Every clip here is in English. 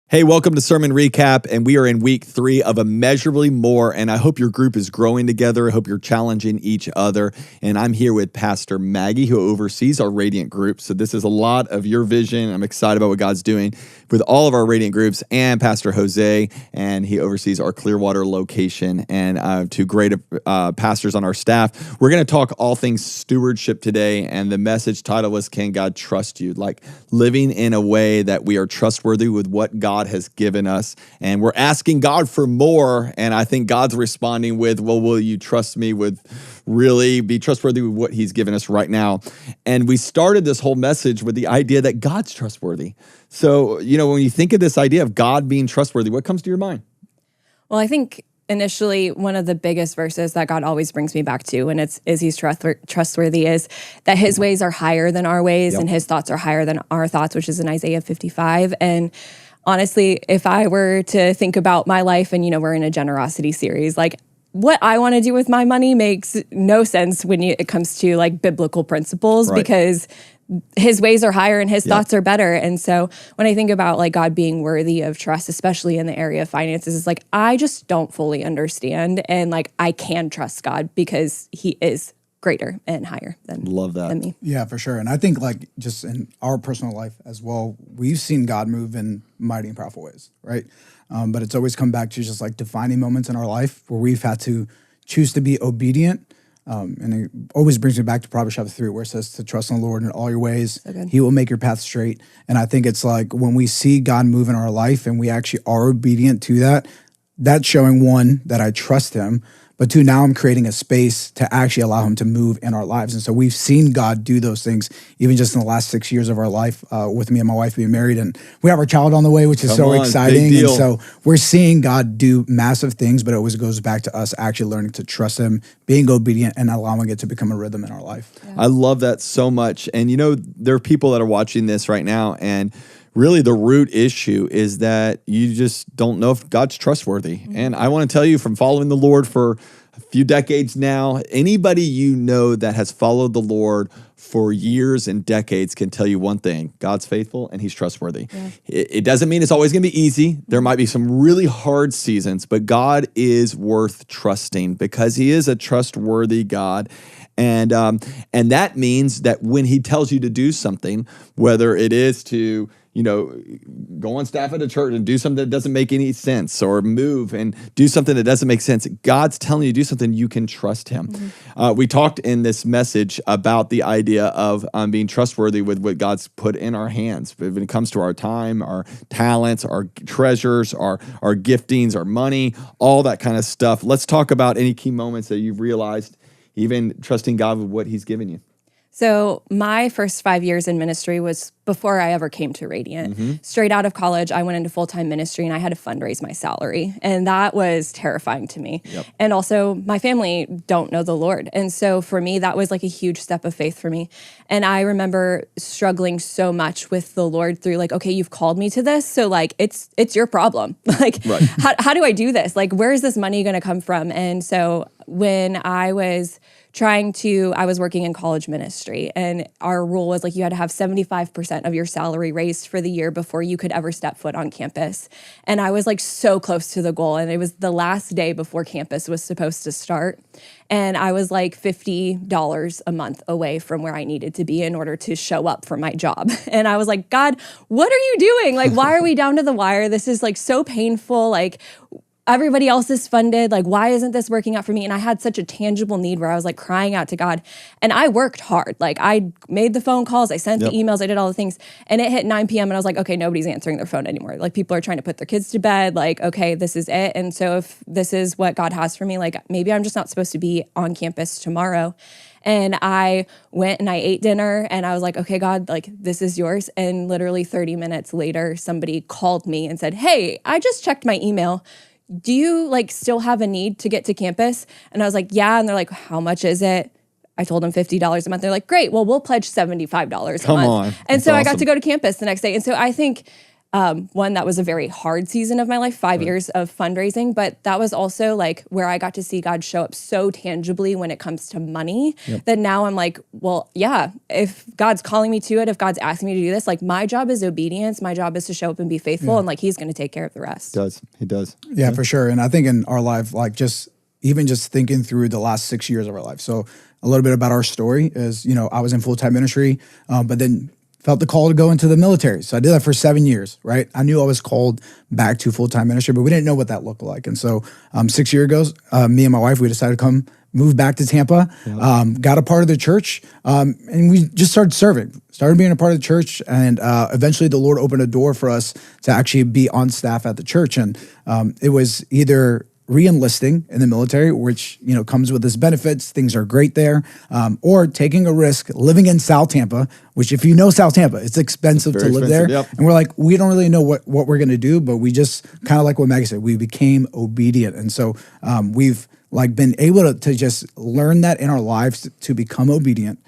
Hey, welcome to Sermon Recap, and we are in week 3 of Immeasurably More, and I hope your group is growing together. I hope you're challenging each other, and I'm here with Pastor Maggie, who oversees our Radiant group, so this is a lot of your vision. I'm excited about what God's doing with all of our Radiant groups, and Pastor Jose, and he oversees our Clearwater location, and two great pastors on our staff. We're going to talk all things stewardship today, and the message title was, Can God Trust You? Like living in a way that we are trustworthy with what God has given us, and we're asking God for more, and I think God's responding with, well, will you trust me with really be trustworthy with what he's given us right now? And we started this whole message with the idea that God's trustworthy. So, when you think of this idea of God being trustworthy, what comes to your mind? Well, I think initially one of the biggest verses that God always brings me back to, and is he's trustworthy, is that his ways are higher than our ways, and his thoughts are higher than our thoughts, which is in Isaiah 55. And honestly, if I were to think about my life, and we're in a generosity series, like what I want to do with my money makes no sense when it comes to like biblical principles, right? Because his ways are higher and his thoughts are better. And so when I think about like God being worthy of trust, especially in the area of finances, it's like I just don't fully understand, and like I can trust God because he is greater and higher than me. Yeah, for sure. And I think like just in our personal life as well, we've seen God move in mighty and powerful ways, right? But it's always come back to just like defining moments in our life where we've had to choose to be obedient. And it always brings me back to Proverbs chapter 3, where it says to trust in the Lord in all your ways. So he will make your path straight. And I think it's like when we see God move in our life and we actually are obedient to that, that's showing, one, that I trust him, but two, now I'm creating a space to actually allow him to move in our lives. And so we've seen God do those things, even just in the last 6 years of our life, with me and my wife being married. And we have our child on the way, which is so exciting. And so we're seeing God do massive things, but it always goes back to us actually learning to trust him, being obedient, and allowing it to become a rhythm in our life. Yeah. I love that so much. And there are people that are watching this right now, and really the root issue is that you just don't know if God's trustworthy. Mm-hmm. And I want to tell you, from following the Lord for a few decades now, anybody that has followed the Lord for years and decades can tell you one thing: God's faithful and he's trustworthy. Yeah. It doesn't mean it's always going to be easy. There might be some really hard seasons, but God is worth trusting because he is a trustworthy God. And that means that when he tells you to do something, whether it is to go on staff at a church and do something that doesn't make any sense, or move and do something that doesn't make sense, God's telling you to do something, you can trust him. Mm-hmm. We talked in this message about the idea of being trustworthy with what God's put in our hands when it comes to our time, our talents, our treasures, our giftings, our money, all that kind of stuff. Let's talk about any key moments that you've realized, even trusting God with what he's given you. So my first 5 years in ministry was before I ever came to Radiant. Mm-hmm. Straight out of college, I went into full-time ministry, and I had to fundraise my salary. And that was terrifying to me. Yep. And also, my family don't know the Lord. And so for me, that was like a huge step of faith for me. And I remember struggling so much with the Lord through like, okay, you've called me to this, so like it's your problem. Like, right. How do I do this? Like, where is this money going to come from? And so when I was working in college ministry, and our rule was like you had to have 75% of your salary raised for the year before you could ever step foot on campus. And I was like so close to the goal, and it was the last day before campus was supposed to start. And I was like $50 a month away from where I needed to be in order to show up for my job. And I was like, God, what are you doing? Like, why are we down to the wire? This is like so painful. Like, everybody else is funded. Like, why isn't this working out for me? And I had such a tangible need where I was like crying out to God. And I worked hard. Like, I made the phone calls, I sent the emails, I did all the things. And it hit 9 p.m. and I was like, okay, nobody's answering their phone anymore. Like, people are trying to put their kids to bed. Like, okay, this is it. And so if this is what God has for me, like maybe I'm just not supposed to be on campus tomorrow. And I went and I ate dinner, and I was like, okay, God, like this is yours. And literally 30 minutes later, somebody called me and said, hey, I just checked my email. Do you like still have a need to get to campus? And I was like, yeah. And they're like, how much is it? I told them $50 a month. They're like, great, well, we'll pledge $75 a month. Come on. And so awesome. I got to go to campus the next day. And so I think one, that was a very hard season of my life, 5 years of fundraising, but that was also like where I got to see God show up so tangibly when it comes to money that now I'm like, well, yeah, if God's calling me to it, if God's asking me to do this, like my job is obedience. My job is to show up and be faithful, and like He's going to take care of the rest. He does. Yeah, for sure. And I think in our life, like just thinking through the last 6 years of our life. So a little bit about our story is, I was in full-time ministry, but then felt the call to go into the military. So I did that for 7 years, right? I knew I was called back to full-time ministry, but we didn't know what that looked like. And so 6 years ago, me and my wife, we decided to move back to Tampa, got a part of the church, and we just started being a part of the church. And eventually the Lord opened a door for us to actually be on staff at the church. And it was either re-enlisting in the military, which comes with its benefits. Things are great there, or taking a risk living in South Tampa, which if you know South Tampa, it's expensive to live there. And we're like, we don't really know what we're going to do, but we just kind of like what Maggie said, we became obedient. And so we've like been able to just learn that in our lives to become obedient,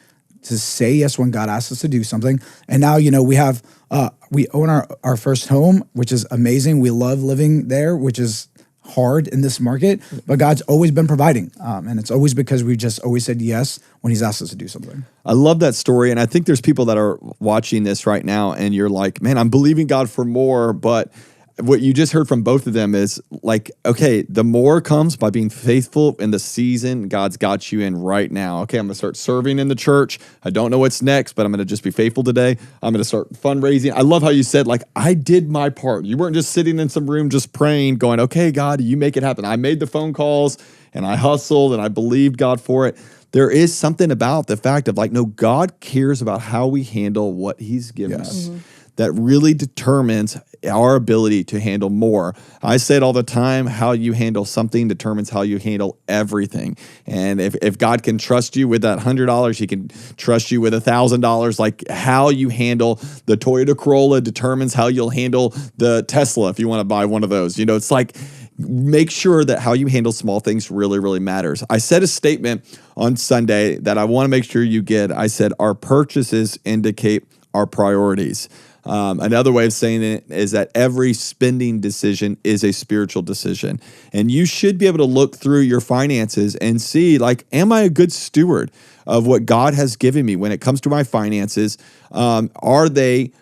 to say yes when God asks us to do something. And now, we own our first home, which is amazing. We love living there, which is hard in this market, but God's always been providing. And it's always because we just always said yes when He's asked us to do something. I love that story. And I think there's people that are watching this right now and you're like, man, I'm believing God for more. But what you just heard from both of them is like, okay, the more comes by being faithful in the season God's got you in right now. Okay, I'm going to start serving in the church. I don't know what's next, but I'm going to just be faithful today. I'm going to start fundraising. I love how you said, like, I did my part. You weren't just sitting in some room just praying, going, okay, God, you make it happen. I made the phone calls and I hustled and I believed God for it. There is something about the fact of like, no, God cares about how we handle what He's given us. That really determines our ability to handle more. I say it all the time, how you handle something determines how you handle everything. And if God can trust you with that $100, He can trust you with $1,000. Like how you handle the Toyota Corolla determines how you'll handle the Tesla if you want to buy one of those. It's like, make sure that how you handle small things really, really matters. I said a statement on Sunday that I want to make sure you get. I said, our purchases indicate our priorities. Another way of saying it is that every spending decision is a spiritual decision. And you should be able to look through your finances and see, like, am I a good steward of what God has given me when it comes to my finances? Are they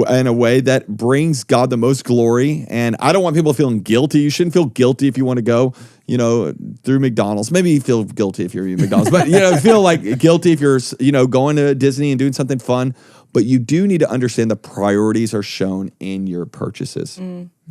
in a way that brings God the most glory? And I don't want people feeling guilty. You shouldn't feel guilty if you want to go, through McDonald's. Maybe you feel guilty if you're eating McDonald's, but feel like guilty if you're, going to Disney and doing something fun. But you do need to understand the priorities are shown in your purchases.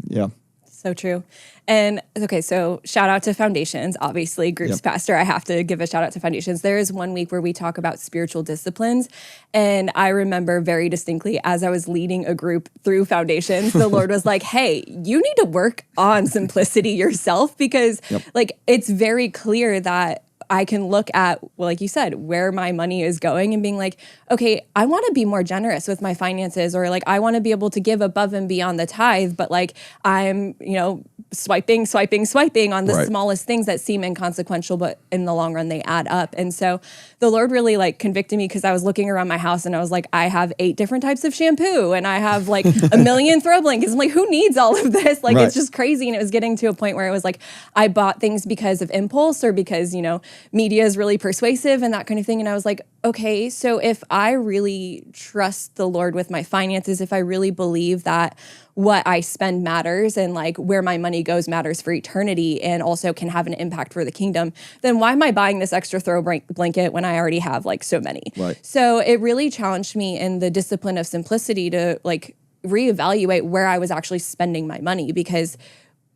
Yeah. So true. And okay, so shout out to Foundations, obviously, Groups Pastor. I have to give a shout out to Foundations. There is one week where we talk about spiritual disciplines. And I remember very distinctly as I was leading a group through Foundations, the Lord was like, hey, you need to work on simplicity yourself because like it's very clear that I can look at, well, like you said, where my money is going and being like, okay, I want to be more generous with my finances, or like I want to be able to give above and beyond the tithe, but like I'm, swiping on the smallest things that seem inconsequential, but in the long run, they add up. And so the Lord really like convicted me because I was looking around my house and I was like, I have 8 different types of shampoo and I have like a million throw blankets. I'm like, who needs all of this? Like, it's just crazy. And it was getting to a point where it was like, I bought things because of impulse or because, media is really persuasive and that kind of thing. And I was like, okay, so if I really trust the Lord with my finances, if I really believe that what I spend matters and like where my money goes matters for eternity and also can have an impact for the kingdom, then why am I buying this extra throw blanket when I already have like so many? So it really challenged me in the discipline of simplicity to like reevaluate where I was actually spending my money, because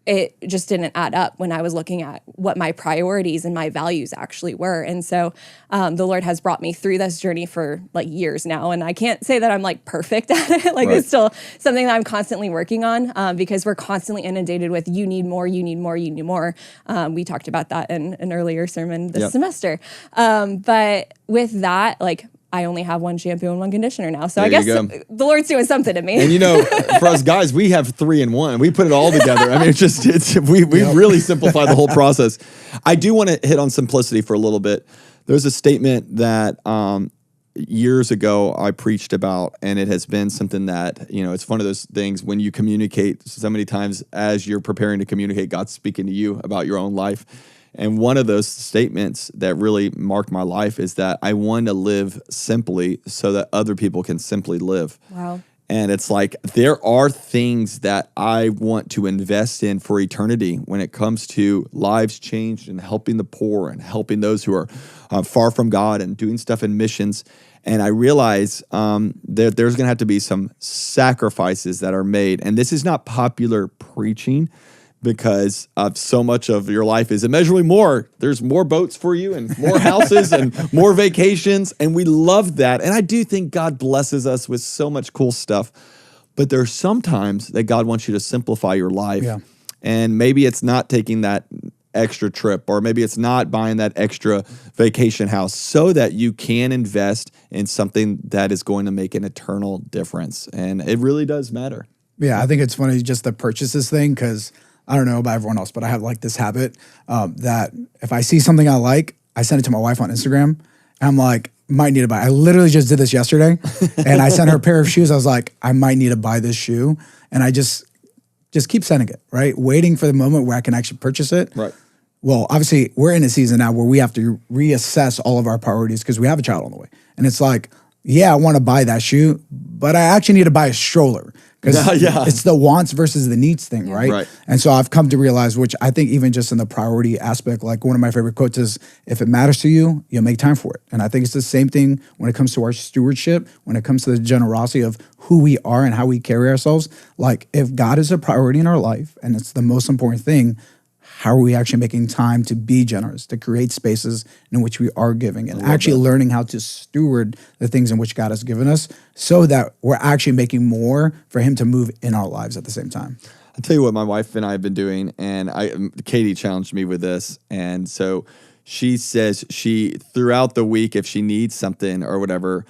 it just didn't add up when I was looking at what my priorities and my values actually were. And so the Lord has brought me through this journey for like years now. And I can't say that I'm like perfect at it. Like it's still something that I'm constantly working on because we're constantly inundated with you need more, you need more, you need more. We talked about that in an earlier sermon this semester. But with that, like I only have one shampoo and one conditioner now. So I guess the Lord's doing something to me. And for us guys, we have 3 in 1. We put it all together. I mean, we really simplify the whole process. I do want to hit on simplicity for a little bit. There's a statement that years ago I preached about, and it has been something that, it's one of those things when you communicate so many times as you're preparing to communicate, God's speaking to you about your own life. And one of those statements that really marked my life is that I want to live simply so that other people can simply live. Wow. And it's like, there are things that I want to invest in for eternity when it comes to lives changed and helping the poor and helping those who are far from God and doing stuff in missions. And I realize that there's going to have to be some sacrifices that are made. And this is not popular preaching, because of so much of your life is immeasurably more. There's more boats for you and more houses and more vacations. And we love that. And I do think God blesses us with so much cool stuff. But there's sometimes that God wants you to simplify your life. Yeah. And maybe it's not taking that extra trip, or maybe it's not buying that extra vacation house, so that you can invest in something that is going to make an eternal difference. And it really does matter. Yeah, I think it's funny, just the purchases thing, because I don't know about everyone else, but I have like this habit that if I see something I like, I send it to my wife on Instagram. And I'm like, might need to buy. I literally just did this yesterday, and I sent her a pair of shoes. I was like, I might need to buy this shoe. And I just keep sending it, right? Waiting for the moment where I can actually purchase it. Right. Well, obviously, we're in a season now where we have to reassess all of our priorities because we have a child on the way. And it's like, yeah, I want to buy that shoe, but I actually need to buy a stroller. Because it's the wants versus the needs thing, right? And so I've come to realize, which I think even just in the priority aspect, like one of my favorite quotes is, if it matters to you, you'll make time for it. And I think it's the same thing when it comes to our stewardship, when it comes to the generosity of who we are and how we carry ourselves. Like, if God is a priority in our life and it's the most important thing, how are we actually making time to be generous, to create spaces in which we are giving, and actually learning how to steward the things in which God has given us, so that we're actually making more for Him to move in our lives at the same time? I'll tell you what my wife and I have been doing, and Katie challenged me with this. And so she says throughout the week, if she needs something or whatever,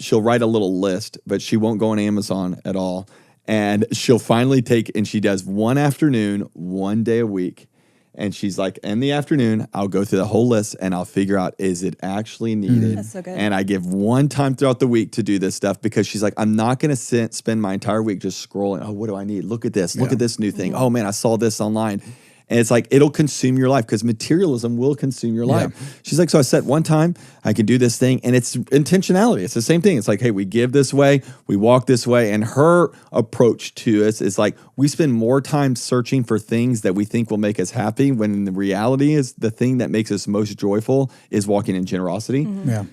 she'll write a little list, but she won't go on Amazon at all. And she'll finally and she does one afternoon, one day a week. And she's like, in the afternoon, I'll go through the whole list and I'll figure out, is it actually needed? That's so good. And I give one time throughout the week to do this stuff, because she's like, I'm not going to spend my entire week just scrolling. Oh, what do I need? Look at this. Look at this new thing. Oh, man, I saw this online. And it's like, it'll consume your life, because materialism will consume your life. She's like, so I set one time, I can do this thing. And it's intentionality. It's the same thing. It's like, hey, we give this way, we walk this way. And her approach to us is like, we spend more time searching for things that we think will make us happy, when the reality is the thing that makes us most joyful is walking in generosity.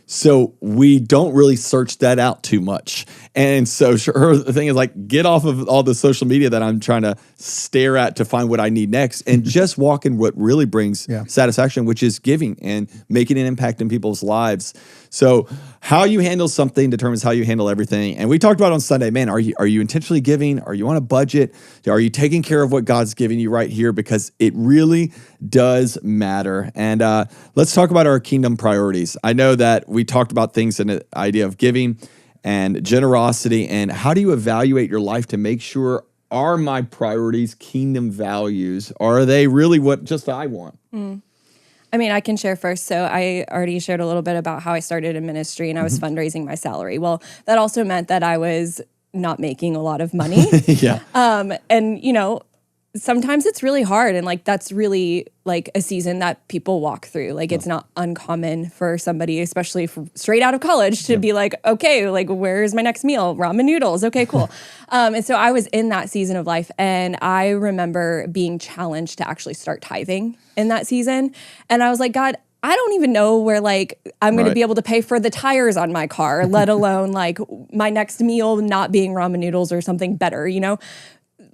So we don't really search that out too much. And so her thing is like, get off of all the social media that I'm trying to stare at to find what I need next, and just walk in what really brings satisfaction, which is giving and making an impact in people's lives. So how you handle something determines how you handle everything. And we talked about on Sunday, man, are you intentionally giving? Are you on a budget? Are you taking care of what God's giving you right here? Because it really does matter. And let's talk about our kingdom priorities. I know that we talked about things in the idea of giving and generosity, and how do you evaluate your life to make sure, are my priorities kingdom values? Or are they really what just I want? I mean, I can share first. So I already shared a little bit about how I started in ministry, and I was fundraising my salary. Well, that also meant that I was not making a lot of money. And, sometimes it's really hard. And like, that's really like a season that people walk through. Like, it's not uncommon for somebody, especially straight out of college, to be like, okay, like, where's my next meal? Ramen noodles. Okay, cool. And so I was in that season of life. And I remember being challenged to actually start tithing in that season. And I was like, God, I don't even know where like I'm going to be able to pay for the tires on my car, let alone like my next meal not being ramen noodles or something better,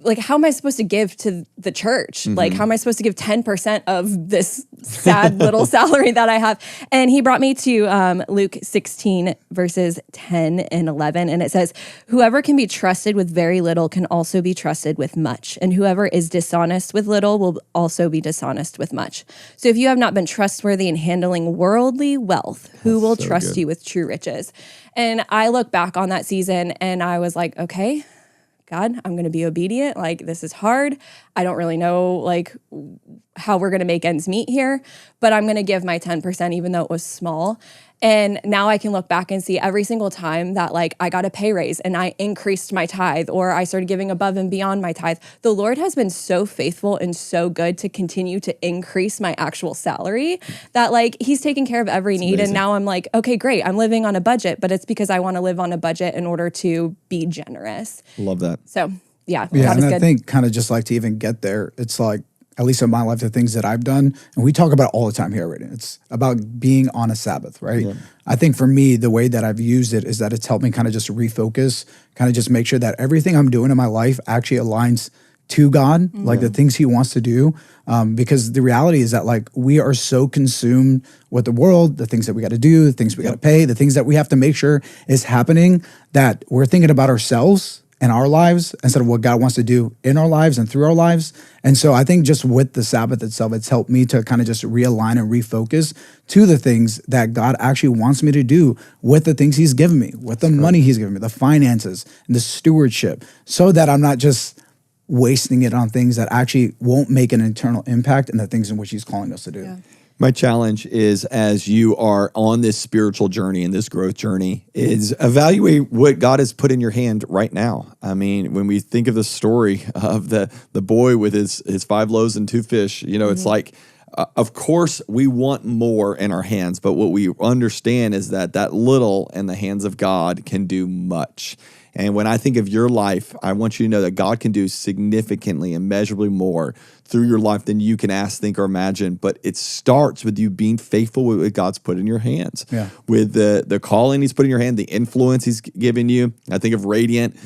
like, how am I supposed to give to the church? Like, how am I supposed to give 10% of this sad little salary that I have? And he brought me to Luke 16, verses 10 and 11. And it says, whoever can be trusted with very little can also be trusted with much. And whoever is dishonest with little will also be dishonest with much. So if you have not been trustworthy in handling worldly wealth, who will trust you with true riches? And I look back on that season and I was like, okay, God, I'm going to be obedient. Like, this is hard. I don't really know, like, how we're going to make ends meet here, but I'm going to give my 10% even though it was small. And now I can look back and see every single time that like I got a pay raise and I increased my tithe or I started giving above and beyond my tithe. The Lord has been so faithful and so good to continue to increase my actual salary that like he's taking care of every need. amazing. And now I'm like, okay, great. I'm living on a budget, but it's because I want to live on a budget in order to be generous. Love that. So yeah, Yeah, God and is I good. think kind of just like to even get there, it's like, at least in my life, the things that I've done, and we talk about it all the time here already. It's about being on a Sabbath, right? Yeah. I think for me, the way that I've used it is that it's helped me kind of just refocus, kind of just make sure that everything I'm doing in my life actually aligns to God, like the things He wants to do. Because the reality is that like we are so consumed with the world, the things that we got to do, the things we got to pay, the things that we have to make sure is happening, that we're thinking about ourselves and our lives instead of what God wants to do in our lives and through our lives. And so I think just with the Sabbath itself, it's helped me to kind of just realign and refocus to the things that God actually wants me to do with the things He's given me, with the money He's given me, the finances and the stewardship, so that I'm not just wasting it on things that actually won't make an internal impact in the things in which He's calling us to do. Yeah. My challenge is, as you are on this spiritual journey and this growth journey, is evaluate what God has put in your hand right now. I mean, when we think of the story of the boy with his 5 loaves and 2 fish, you know, it's like, of course, we want more in our hands, but what we understand is that little in the hands of God can do much. And when I think of your life, I want you to know that God can do significantly, immeasurably more through your life than you can ask, think, or imagine. But it starts with you being faithful with what God's put in your hands, with the calling He's put in your hand, the influence He's given you. I think of Radiant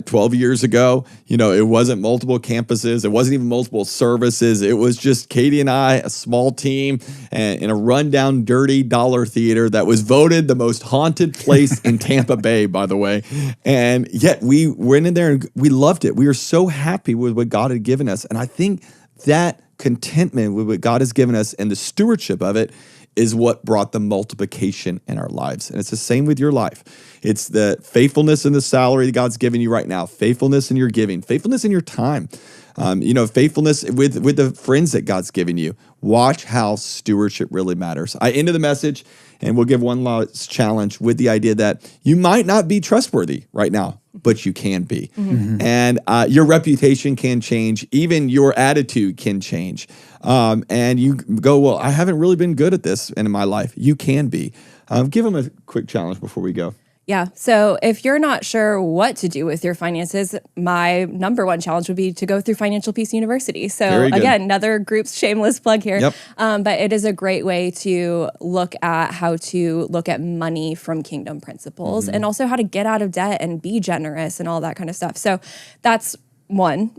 12 years ago. You know, it wasn't multiple campuses. It wasn't even multiple services. It was just Katie and I, a small team, and in a rundown, dirty dollar theater that was voted the most haunted place in Tampa Bay, by the way. And yet we went in there and we loved it. We were so happy with what God had given us. And I think that contentment with what God has given us and the stewardship of it is what brought the multiplication in our lives. And it's the same with your life. It's the faithfulness in the salary that God's given you right now, faithfulness in your giving, faithfulness in your time, faithfulness with the friends that God's given you. Watch how stewardship really matters. I ended the message, and we'll give one last challenge with the idea that you might not be trustworthy right now, but you can be. And your reputation can change. Even your attitude can change. And you go, well, I haven't really been good at this in my life. You can be. Give them a quick challenge before we go. Yeah. So if you're not sure what to do with your finances, my number one challenge would be to go through Financial Peace University. So again, another group's shameless plug here. Yep. But it is a great way to look at how to look at money from kingdom principles and also how to get out of debt and be generous and all that kind of stuff. So that's one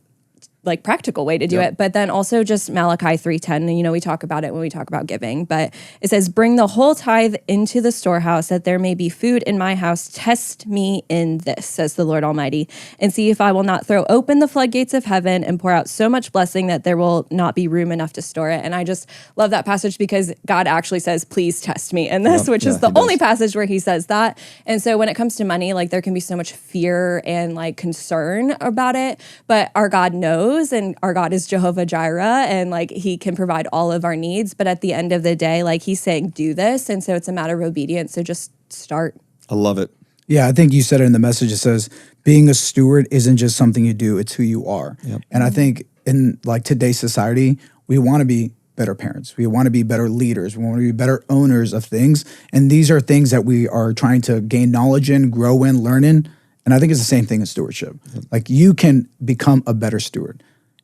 like practical way to do it, but then also just Malachi 3:10, you know, we talk about it when we talk about giving, but it says, bring the whole tithe into the storehouse that there may be food in my house. Test me in this, says the Lord Almighty, and see if I will not throw open the floodgates of heaven and pour out so much blessing that there will not be room enough to store it. And I just love that passage because God actually says, please test me in this, which is the only passage where He says that. And so when it comes to money, like there can be so much fear and like concern about it, but our God knows, and our God is Jehovah Jireh, and like He can provide all of our needs. But at the end of the day, like He's saying, do this. And so it's a matter of obedience. So just start. I love it. Yeah, I think you said it in the message. It says, being a steward isn't just something you do, it's who you are. And I think in like today's society, we want to be better parents. We want to be better leaders. We want to be better owners of things. And these are things that we are trying to gain knowledge in, grow in, learn in. And I think it's the same thing in stewardship. Like you can become a better steward.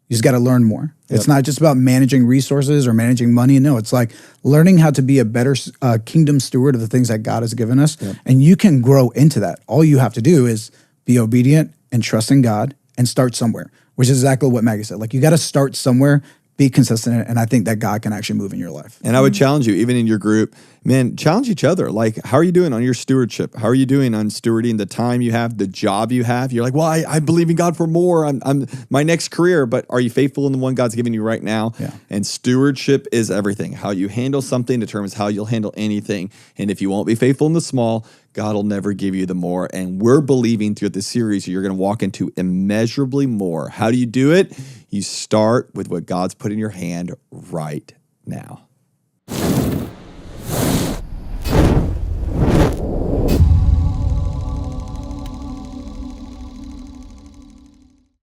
You just got to learn more. It's not just about managing resources or managing money. No, it's like learning how to be a better kingdom steward of the things that God has given us. And you can grow into that. All you have to do is be obedient and trust in God and start somewhere, which is exactly what Maggie said. Like you got to start somewhere, be consistent, and I think that God can actually move in your life. And I would challenge you, even in your group, man, challenge each other. Like, how are you doing on your stewardship? How are you doing on stewarding the time you have, the job you have? You're like, well, I believe in God for more. I'm my next career, but are you faithful in the one God's giving you right now? And stewardship is everything. How you handle something determines how you'll handle anything. And if you won't be faithful in the small, God will never give you the more. And we're believing through this series, you're going to walk into immeasurably more. How do you do it? You start with what God's put in your hand right now.